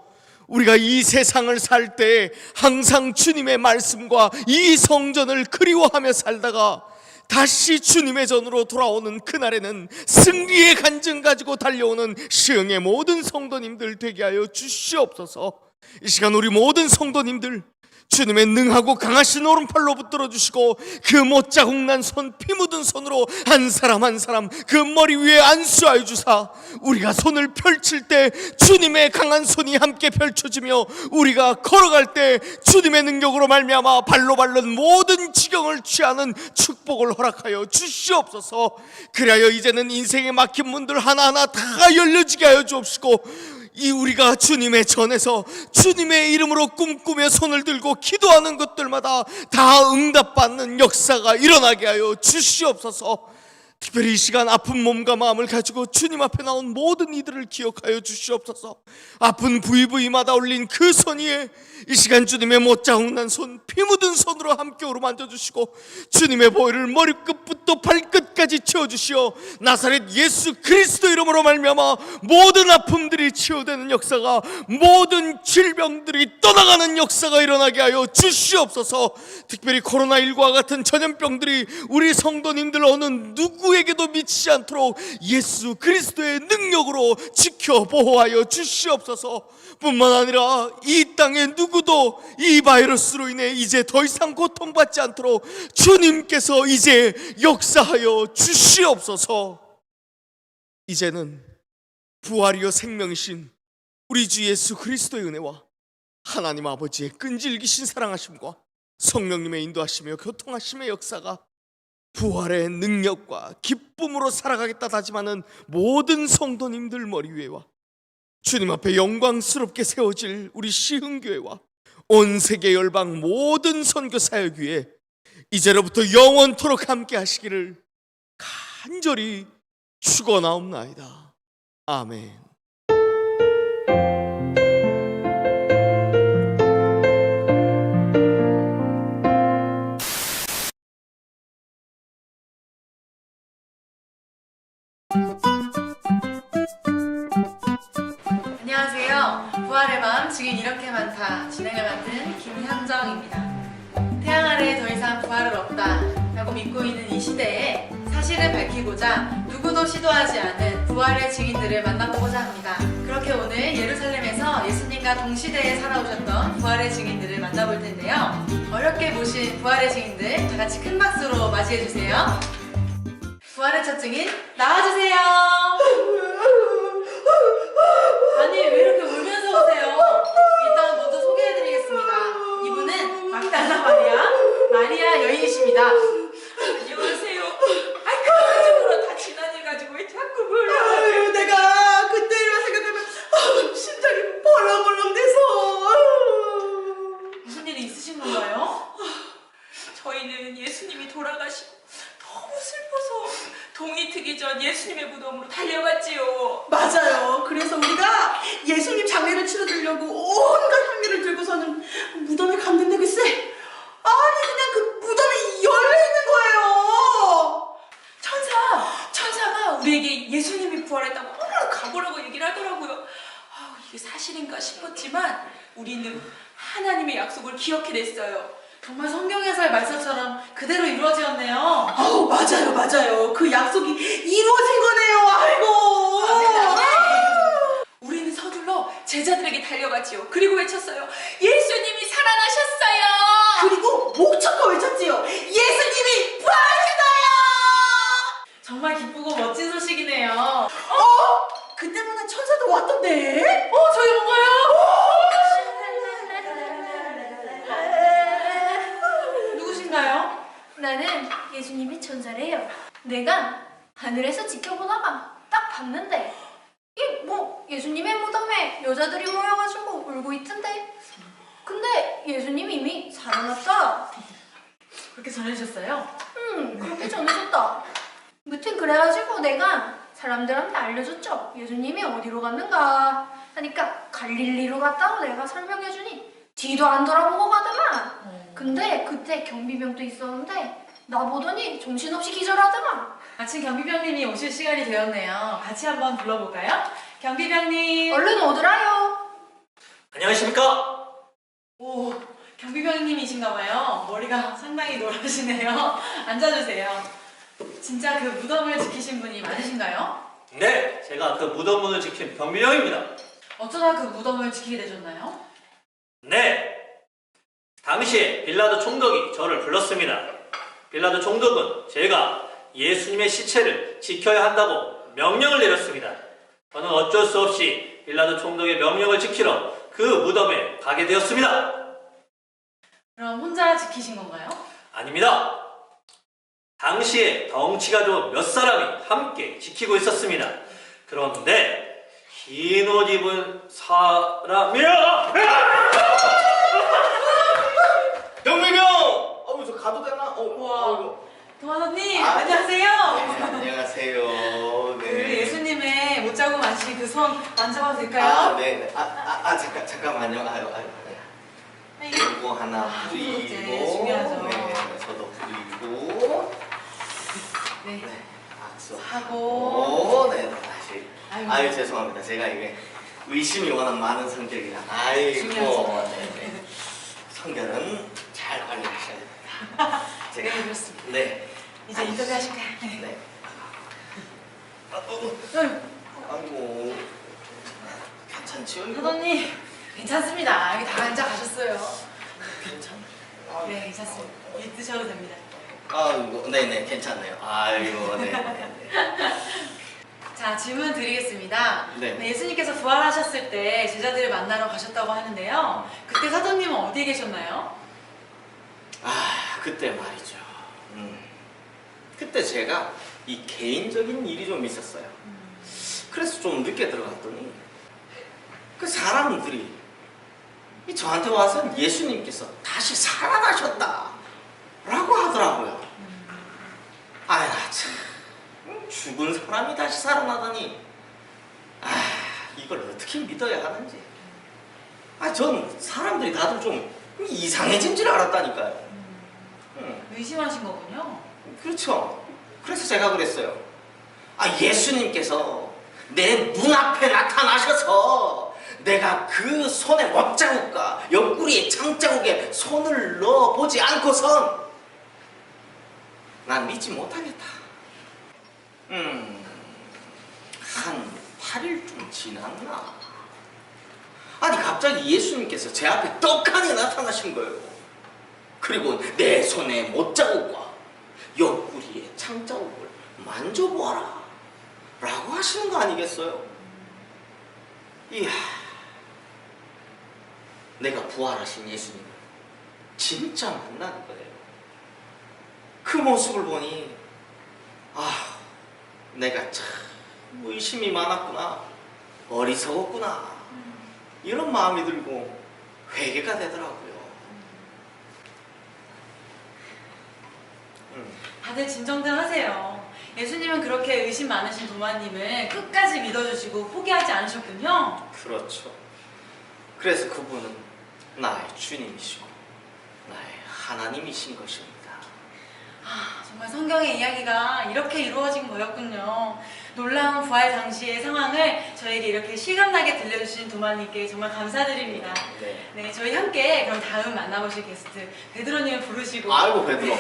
우리가 이 세상을 살 때 항상 주님의 말씀과 이 성전을 그리워하며 살다가 다시 주님의 전으로 돌아오는 그날에는 승리의 간증 가지고 달려오는 시흥의 모든 성도님들 되게 하여 주시옵소서. 이 시간 우리 모든 성도님들 주님의 능하고 강하신 오른팔로 붙들어 주시고, 그 못자국 난 손, 피 묻은 손으로 한 사람 한 사람 그 머리 위에 안수하여 주사, 우리가 손을 펼칠 때 주님의 강한 손이 함께 펼쳐지며, 우리가 걸어갈 때 주님의 능력으로 말미암아 발로 밟는 모든 지경을 취하는 축복을 허락하여 주시옵소서. 그리하여 이제는 인생에 막힌 문들 하나하나 다 열려지게 하여 주옵시고, 이 우리가 주님의 전에서 주님의 이름으로 꿈꾸며 손을 들고 기도하는 것들마다 다 응답받는 역사가 일어나게 하여 주시옵소서. 특별히 이 시간 아픈 몸과 마음을 가지고 주님 앞에 나온 모든 이들을 기억하여 주시옵소서. 아픈 부위부위마다 올린 그 손 위에 이 시간 주님의 못자국난 손, 피 묻은 손으로 함께 오르만져 주시고 주님의 보혈을 머리끝부터 발끝까지 채워주시어 나사렛 예수 그리스도 이름으로 말미암아 모든 아픔들이 치유되는 역사가, 모든 질병들이 떠나가는 역사가 일어나게 하여 주시옵소서. 특별히 코로나19와 같은 전염병들이 우리 성도님들 어느 누구에게도 미치지 않도록 예수 그리스도의 능력으로 지켜 보호하여 주시옵소서. 뿐만 아니라 이 땅에 누구도 이 바이러스로 인해 이제 더 이상 고통받지 않도록 주님께서 이제 역사하여 주시옵소서. 이제는 부활이요 생명이신 우리 주 예수 그리스도의 은혜와 하나님 아버지의 끈질기신 사랑하심과 성령님의 인도하시며 교통하심의 역사가 부활의 능력과 기쁨으로 살아가겠다 다짐하는 모든 성도님들 머리 위에와 주님 앞에 영광스럽게 세워질 우리 시흥교회와 온 세계 열방 모든 선교 사역 위에 이제로부터 영원토록 함께 하시기를 간절히 축원하옵나이다. 아멘. 안녕하세요. 부활의 마음 증인 이렇게 많다 진행을 맡은 김현정입니다. 태양 아래 더 이상 부활은 없다 라고 믿고 있는 이 시대에 사실을 밝히고자 누구도 시도하지 않은 부활의 증인들을 만나보고자 합니다. 그렇게 오늘 예루살렘에서 예수님과 동시대에 살아오셨던 부활의 증인들을 만나볼 텐데요. 어렵게 모신 부활의 증인들 다 같이 큰 박수로 맞이해주세요. 부활의 첫 증인 나와주세요. 아니 왜 이렇게 울면서 오세요? 일단 먼저 소개해드리겠습니다. 이분은 막달라 마리아 여인이십니다. 안녕하세요. 아, 그 가지고로 다 지난 일 가지고 왜 자꾸 몰라? 아유, 내가 그때 일만 생각하면 심장이 벌렁벌렁 돼서. 무슨 일이 있으신 건가요? 저희는 예수님이 돌아가시고 너무 슬퍼서 동이 트기 전 예수님의 무덤으로 달려갔지요. 맞아요. 그래서 우리가 예수님 장례를 치러드리려고 온갖 향기를 들고서는 무덤에 갔는데 글쎄, 아니 그냥 그 무덤이 열려있는 거예요. 천사가 우리에게 예수님이 부활했다고 얼른 가보라고 얘기를 하더라고요. 아우, 이게 사실인가 싶었지만 우리는 하나님의 약속을 기억해냈어요. 정말 성경에서의 말씀처럼 그대로 이루어지었네요. 아우, 맞아요. 그 약속이 이루어진 거네요. 아이고. 우리는 서둘러 제자들에게 달려갔지요. 그리고 외쳤어요. 예수님이 살아나셨어요. 그리고 목청껏 외쳤지요. 예수님이 부활하셨어요. 정말 기쁘고 멋진 소식이네요. 그때만한 천사도 왔던데. 저희 뭔가요? 누구신가요? 나는 예수님이 천사래요. 내가 하늘에서 지켜보다가 딱 봤는데 예수님의 무덤에 여자들이 모여가지고 울고 있던데. 근데 예수님이 이미 살아났다. 그렇게 전해주셨어요? 그렇게 전해줬다. 무튼 그래가지고 내가 사람들한테 알려줬죠. 예수님이 어디로 갔는가 하니까 갈릴리로 갔다고 내가 설명해주니 뒤도 안 돌아보고 가더만. 근데 그때 경비병도 있었는데 나 보더니 정신없이 기절하더만. 마침 경비병님이 오실 시간이 되었네요. 같이 한번 불러볼까요? 경비병님. 얼른 오더라요. 안녕하십니까? 오, 경비병님이신가봐요. 머리가 상당히 노라시네요. 앉아주세요. 진짜 그 무덤을 지키신 분이 맞으신가요? 네, 제가 그 무덤문을 지킨 경비병입니다. 어쩌다 그 무덤을 지키게 되셨나요? 네, 당시에 빌라도 총독이 저를 불렀습니다. 빌라도 총독은 제가 예수님의 시체를 지켜야 한다고 명령을 내렸습니다. 저는 어쩔 수 없이 빌라도 총독의 명령을 지키러 그 무덤에 가게 되었습니다. 그럼 혼자 지키신 건가요? 아닙니다. 당시에 덩치가 좋은 몇 사람이 함께 지키고 있었습니다. 그런데 흰 옷 입은 사람이 경비병! 저 가도 되나? 우와. 도마도님, 아, 안녕하세요. 네, 안녕하세요. 그 네. 예수님의 못 자고 마신 그 손 만져봐도 될까요? 아, 네. 잠깐만요. 아유. 네. 이거 하나 이제 뿌리고, 중요하죠. 네, 저도 뿌리고, 네. 네, 악수 하고. 네, 다시. 아이고. 아유, 죄송합니다. 제가 이게 의심이 워낙 많은 성격이라. 아이고, 중요하죠. 네. 성결은 잘 관리하셔야 됩니다. 네, 그렇습니다. 네. 이제 인터뷰 하실까요? 네. 네. 아이고, 괜찮지요? 이거? 사도님, 괜찮습니다. 여기 다 앉아 가셨어요. 괜찮아요. 네, 괜찮습니다. 이 드셔도 됩니다. 아이고, 네네, 괜찮네요. 아이고, 네. 자, 질문 드리겠습니다. 네. 예수님께서 부활하셨을 때 제자들을 만나러 가셨다고 하는데요. 그때 사도님은 어디에 계셨나요? 아, 그때 말이죠. 그때 제가 이 개인적인 일이 좀 있었어요. 그래서 좀 늦게 들어갔더니 그 사람들이 저한테 와서 예수님께서 다시 살아나셨다 라고 하더라고요. 아야, 참, 죽은 사람이 다시 살아나다니. 이걸 어떻게 믿어야 하는지. 전 사람들이 다들 좀 이상해진 줄 알았다니까요. 의심하신 거군요. 그렇죠. 그래서 제가 그랬어요. 예수님께서 내 눈앞에 나타나셔서 내가 그 손의 못자국과 옆구리의 창자국에 손을 넣어보지 않고선 난 믿지 못하겠다. 한 8일쯤 지났나? 갑자기 예수님께서 제 앞에 떡하니 나타나신 거예요. 그리고 내 손의 못자국과 옆구리의 창자국을 만져보아라 라고 하시는 거 아니겠어요? 이야, 내가 부활하신 예수님을 진짜 만난 거예요. 그 모습을 보니 내가 참 의심이 많았구나, 어리석었구나, 이런 마음이 들고 회개가 되더라고요. 다들 진정들 하세요. 예수님은 그렇게 의심 많으신 도마님을 끝까지 믿어주시고 포기하지 않으셨군요. 그렇죠. 그래서 그분은 나의 주님이시고 나의 하나님이신 것입니다. 정말 성경의 이야기가 이렇게 이루어진 거였군요. 놀라운 부활 당시의 상황을 저에게 이렇게 실감나게 들려주신 도마님께 정말 감사드립니다. 네, 저희 함께 그럼 다음 만나보실 게스트 베드로님을 부르시고. 아이고, 베드로.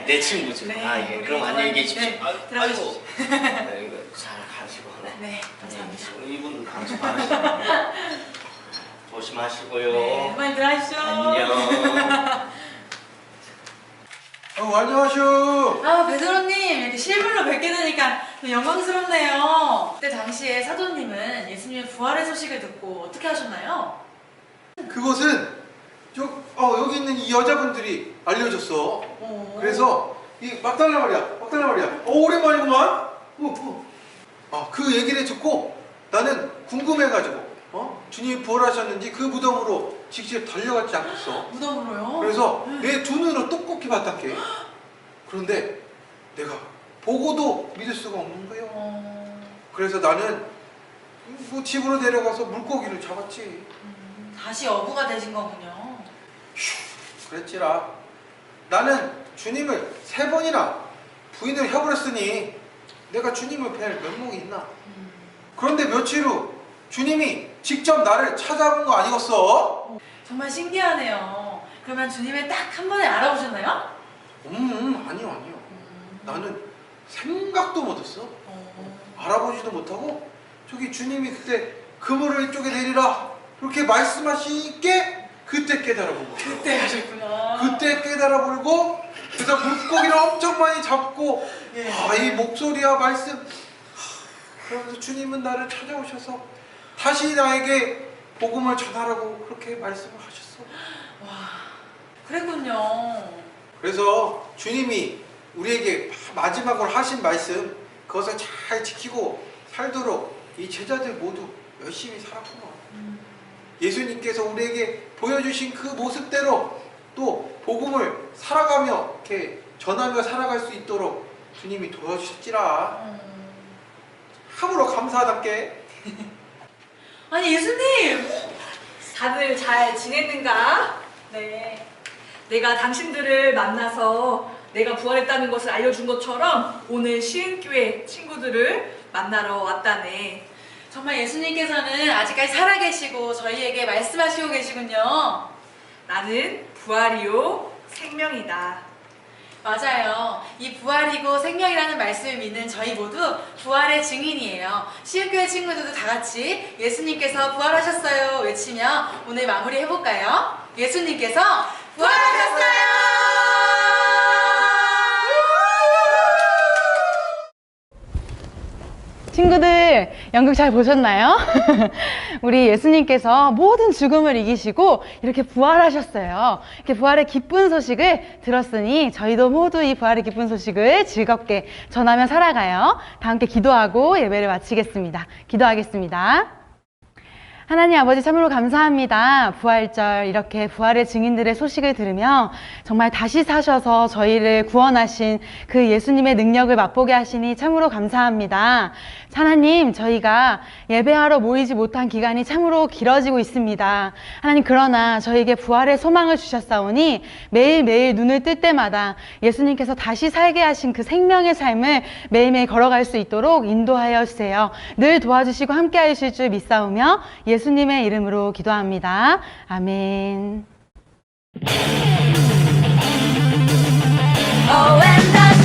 내 친구죠. 네, 예. 그럼 안녕히 계십시오. 네, 들어가십시오. 네, 이거 잘 가시고. 네, 감사합니다. 이분 방송 많으시네요. 조심하시고요. 네, 빨리 들어가십시오. 안녕. 안녕하쇼. 베드로님 이렇게 실물로 뵙게 되니까 영광스럽네요. 그때 당시에 사도님은 예수님의 부활의 소식을 듣고 어떻게 하셨나요? 그것은 여기 있는 이 여자분들이 알려줬어. 그래서 이 막달라 말이야. 오랜만이구만. 그 얘기를 듣고 나는 궁금해가지고 주님이 부활하셨는지 그 무덤으로 직접 달려갔지 않겠어. 무덤으로요? 그래서 내 두 눈으로 똑똑히 봤단게. 그런데 내가 보고도 믿을 수가 없는 거예요. 그래서 나는 집으로 내려가서 물고기를 잡았지. 다시 어부가 되신 거군요. 그랬지라. 나는 주님을 3번이나 부인을 해버렸으니 내가 주님을 뵐 면목이 있나. 그런데 며칠 후 주님이 직접 나를 찾아온 거 아니겠어? 정말 신기하네요. 그러면 주님을 딱 한 번에 알아보셨나요? 아니요. 나는 생각도 못했어. 알아보지도 못하고 저기 주님이 그때 그물을 이쪽에 내리라 그렇게 말씀하시니까 그때 깨달아본 거야. 그때 하셨구나. 그때 깨달아보고 그래서 물고기를 엄청 많이 잡고 이 목소리와 말씀 그러면서 주님은 나를 찾아오셔서 다시 나에게 복음을 전하라고 그렇게 말씀을 하셨어. 그랬군요. 그래서 주님이 우리에게 마지막으로 하신 말씀 그것을 잘 지키고 살도록 이 제자들 모두 열심히 살았구나. 예수님께서 우리에게 보여주신 그 모습대로 또 복음을 살아가며 이렇게 전하며 살아갈 수 있도록 주님이 도와주셨지라. 참으로 감사하답게. 아니 예수님, 다들 잘 지냈는가? 네, 내가 당신들을 만나서 내가 부활했다는 것을 알려준 것처럼 오늘 시흥교회 친구들을 만나러 왔다네. 정말 예수님께서는 아직까지 살아계시고 저희에게 말씀하시고 계시군요. 나는 부활이요 생명이다. 맞아요. 이 부활이고 생명이라는 말씀을 믿는 저희 모두 부활의 증인이에요. 시흥교회 친구들도 다 같이 예수님께서 부활하셨어요 외치며 오늘 마무리 해볼까요? 예수님께서 부활하셨어요! 친구들, 연극 잘 보셨나요? 우리 예수님께서 모든 죽음을 이기시고 이렇게 부활하셨어요. 이렇게 부활의 기쁜 소식을 들었으니 저희도 모두 이 부활의 기쁜 소식을 즐겁게 전하며 살아가요. 다 함께 기도하고 예배를 마치겠습니다. 기도하겠습니다. 하나님 아버지 참으로 감사합니다. 부활절 이렇게 부활의 증인들의 소식을 들으며 정말 다시 사셔서 저희를 구원하신 그 예수님의 능력을 맛보게 하시니 참으로 감사합니다. 하나님, 저희가 예배하러 모이지 못한 기간이 참으로 길어지고 있습니다. 하나님, 그러나 저희에게 부활의 소망을 주셨사오니 매일매일 눈을 뜰 때마다 예수님께서 다시 살게 하신 그 생명의 삶을 매일매일 걸어갈 수 있도록 인도하여 주세요. 늘 도와주시고 함께 하실 줄 믿사오며 예수님의 이름으로 기도합니다. 아멘. Oh, and